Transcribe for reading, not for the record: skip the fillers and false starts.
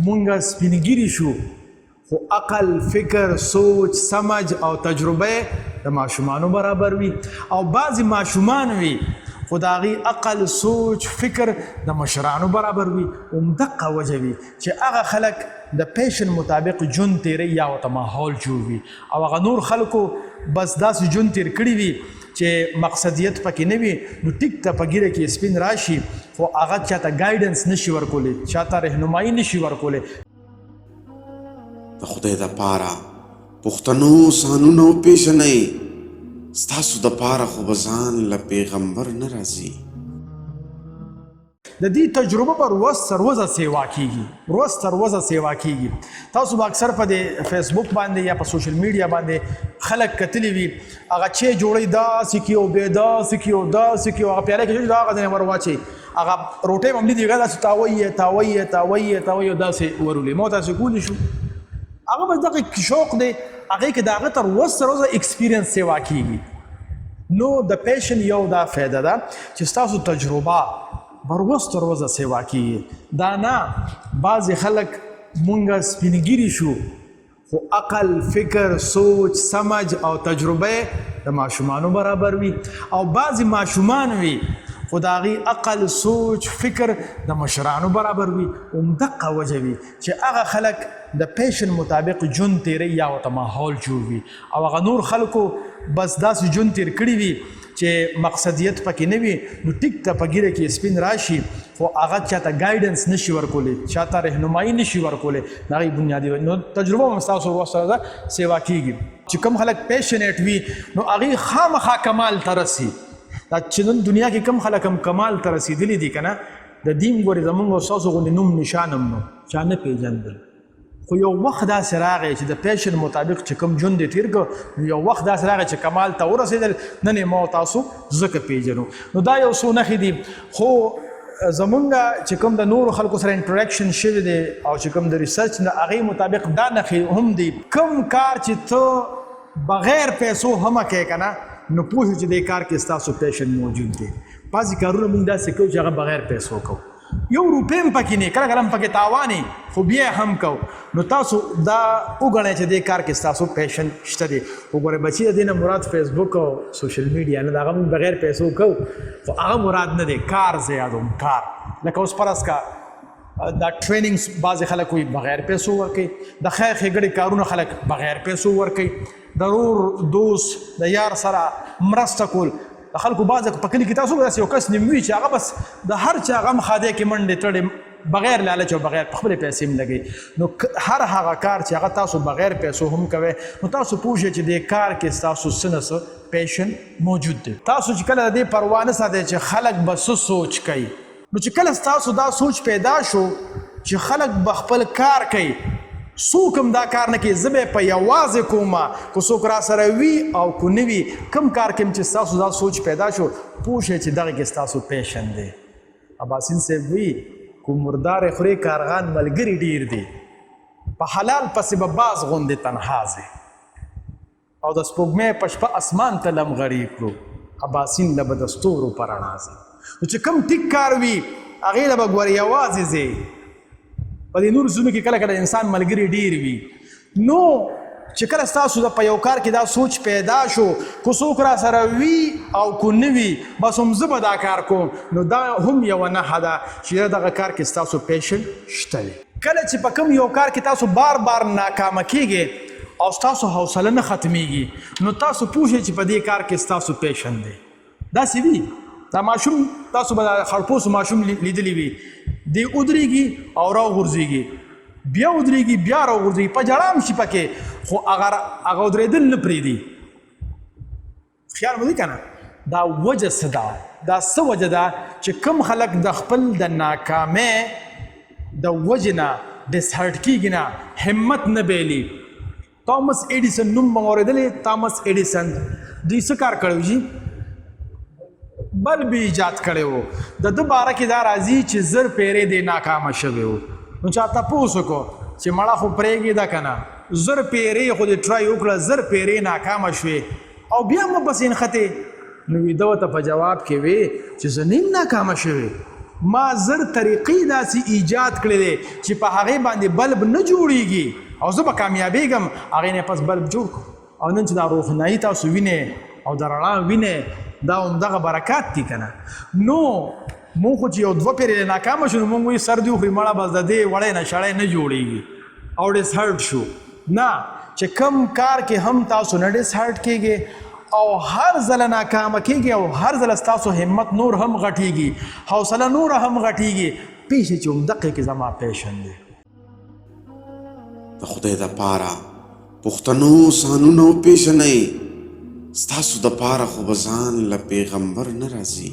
مونږ سپینګیري شو خو عقل فکر سوچ سمج او تجربه د ماشومانو برابر وي او بعضې ماشومان وي خو د هغې عقل سوچ فکر د مشرانو برابر وي همدقه وجه وي چې هغه خلک د پیشن مطابق ژوند تیروي یا ورته ماحول جوړ وي او هغه نور خلکو بس داسې ژوند تیر کړي وي چې مقصدیت پکې نه وي نو ټیک ته په ګیره کې سپین راشي خو هغه چاته ګایډنس نشي ورکولی چاته رهنمایي نشي ورکولی د خدای دپاره پښتنو سانونه وپېژنئ ستاسو دپاره خو به ځان له پیغمبر نه راځي د دې تجربه به روز تر ورځه سیوا کیږي روز تر ورځه سیوا کیږي تاسو به اکثر په د فیسبوک باندې یا په سوشل میډیا باندې خلک کتلی وي هغه چې جوړی داسې کي او بې داسې کي او داسې کي او هغه پیاله کې هغه ځینې ور واچوي هغه روټۍ به هم لیدي داسې تاویې او داسې ورولي ما تاسې کولی شو هغه بس دغه شوق دی هغې کې د هغه تر ورځ تر ورځه ایکسپیرینس سیوا کیږي نو د پیشن یو دا فایده ده چې ستاسو تجربه بروز تر ورځه سیوا کیږي دا نه بعضې خلک مونږ سپینګیري شو خو عقل فکر سوچ سمج او تجربه د ماشومانو برابر وي او بعضې ماشومان وي خو د هغې عقل سوچ فکر د مشرانو برابر وي همدقه وجه وي چې هغه خلک د پیشن مطابق ژوند تیروي یا ورته ماحول جوړ وي او هغه نور خلکو بس داسې ژوند تیر کړي وي چې مقصدیت پکې نه وي نو ټیک ته په ګیره کې سپین راشي خو هغه چاته ګایډنس نشي ورکولی چاته رهنمایي نشي ورکولی د هغې بنیادي نو تجربه هم ستاسو ورسره سیوا کیږي چې کوم خلک پیشنیټ وي نو هغې خامخا کمال ته رسي دا چې نن دنیا کې کم خلک هم کمال ته رسېدلي دي که نه د دین ګورې زمونږ او ستاسو غوندې نوم نشان هم نو چا نه پېژندل خو یو وخت داسې راغی چې د پیشن مطابق چې کوم ژوند یې تېر کړ نو یو وخت داسې راغی چې کمال ته ورسېدل نن یې ما تاسو ځکه پېژنو نو دا یو څو نښې دي خو زمونږ چې کوم د نورو خلکو سره انټراکشن شوی دی او چې کوم د ریسرچ د هغې مطابق دا نښې هم دي کوم کار چې ته بغیر پیسو هم کوې که نه نو پوه چې دې کار کې ستاسو پیشن موجود دی بعضې کارونه موږ داسې کوو چې هغه بغیر پیسو کوو یو روپۍ هم پکې نه کله کله هم پکې تاوانې خو بیا هم کو نو تاسو دا وګڼئ چې دې کار کې ستاسو پیشن شته دی وګورئ بچي د دې نه مراد فیسبوک او سوشل میډیا نه د هغه موږ بغیر پیسو کوو خو هغه مراد نه دی کار زیادوم کار لکه اوس فرض کا دا ټریننګس بعضې خلک وایي بغیر پیسو ورکوي د خیر ښېګړې کارونه خلک بغیر پیسو ورکوي د ورور دوست د یار سره مرسته کول د خلکو بعضې په کلي کې تاسو به داسې یو کس نیم وي چې هغه بس د هر چا غم خادی کې منډې تړې بغیر لالچ او بغیر په خپلې پیسې هم لګوي نو هر هغه کار چې هغه تاسو بغیر پیسو هم کوئ نو تاسو پوه شئ چې دې کار کې ستاسو څه نه څه پیشن موجود دی تاسو چې کله د دې پروا نه ساتئ چې خلک به څه سوچ کوي نو چې کله ستاسو دا سوچ پیدا شو چې خلک به خپل کار کوي څوک هم دا کار نه کوي زه به په یوازې کومه که څوک را سره وي او که نه وي کوم کار کوم چې ستاسو دا سوچ پیدا شو پوه شئ چې دغه کې ستاسو پیشن دی اباسین صاحب وي که مردارې خورې کارغان ملګري ډېر دي په حلال پسې به باز غوندې تنها ځي او د سپوږمۍ په شپه اسمان ته لمغړي کړو اباسین له به د ستورو په رڼا ځي نو چې کوم ټیک کار وي هغې له به ګورې یوازې ځي په دې نورو ځایونو کې کله کله انسان ملګري ډېر وي نو چې کله ستاسو په یو کار کې دا سوچ پیدا شو که څوک را سره وي او که نه وي بس هم زه به دا کار کوم نو دا هم یوه نښه ده چې دغه کار کې ستاسو پیشن شته دی کله چې په کوم یو کار کې تاسو بار بار ناکامه کیږئ او ستاسو حوصله نه ختمیږي نو تاسو پوه شئ چې په دې کار کې ستاسو پیشن دی داسې وي دا ماشوم تاسو به د خړپوسو ماشوم لیدلی وي دی ودرېږي او راوغورځېږي بیا ودرېږي بیا راوغورځېږي په ژړا هم شي پکې خو هغه ودرېدل نه پرېږدي خیال مو دی که نه دا وجه څه ده دا څه وجه ده چې کوم خلک د خپل د ناکامۍ د وجې نه ډسهرټ کېږي نه همت نه بایلي تامس ایډیسن نوم به مو اورېدلی تامس ایډیسن دوی څه کار کړی و جي بلب ایجاد کړی و د ده باره کې دا راځي چې زر پیرې دی ناکامه شوی و نو چا تپوس وکړو چې مړه خو پرېږدې ده که نه زر پیرې خو دې ټرای وکړه زر پیرې ناکامه شوې او بیا مو پسې نښتې نو ده ورته په جواب کې وې چې زه نیم ناکامه شوې ما زر طریقې داسې ایجاد کړی دی چې په هغې باندې بلب نه جوړیږي او زه به کامیابېږم هغې نه پس بلب جوړ کړو او نن چې دا روښنایي تاسو وینئ او د رڼا وینئ دا همدغه برکات دي که نه نو مونږ خو چې یو دوه پیرې ناکامه شو نو مونږ وایي سر دي وخوري مړه بس د دې وړی نه شړی نه جوړېږي او ډسهرټ شو نه چې کم کار کې هم تاسو نه ډسهرټ کېږئ او هر ځله ناکامه کېږي او هر ځله ستاسو همت نور هم غټېږي حوصله نور هم غټېږي پیښې چې همدقې کې زما پیشن دی د خدای دپاره پښتنو سانونه او پیژنئ ستاسو دپاره خو به ځان له پیغمبر نه راځي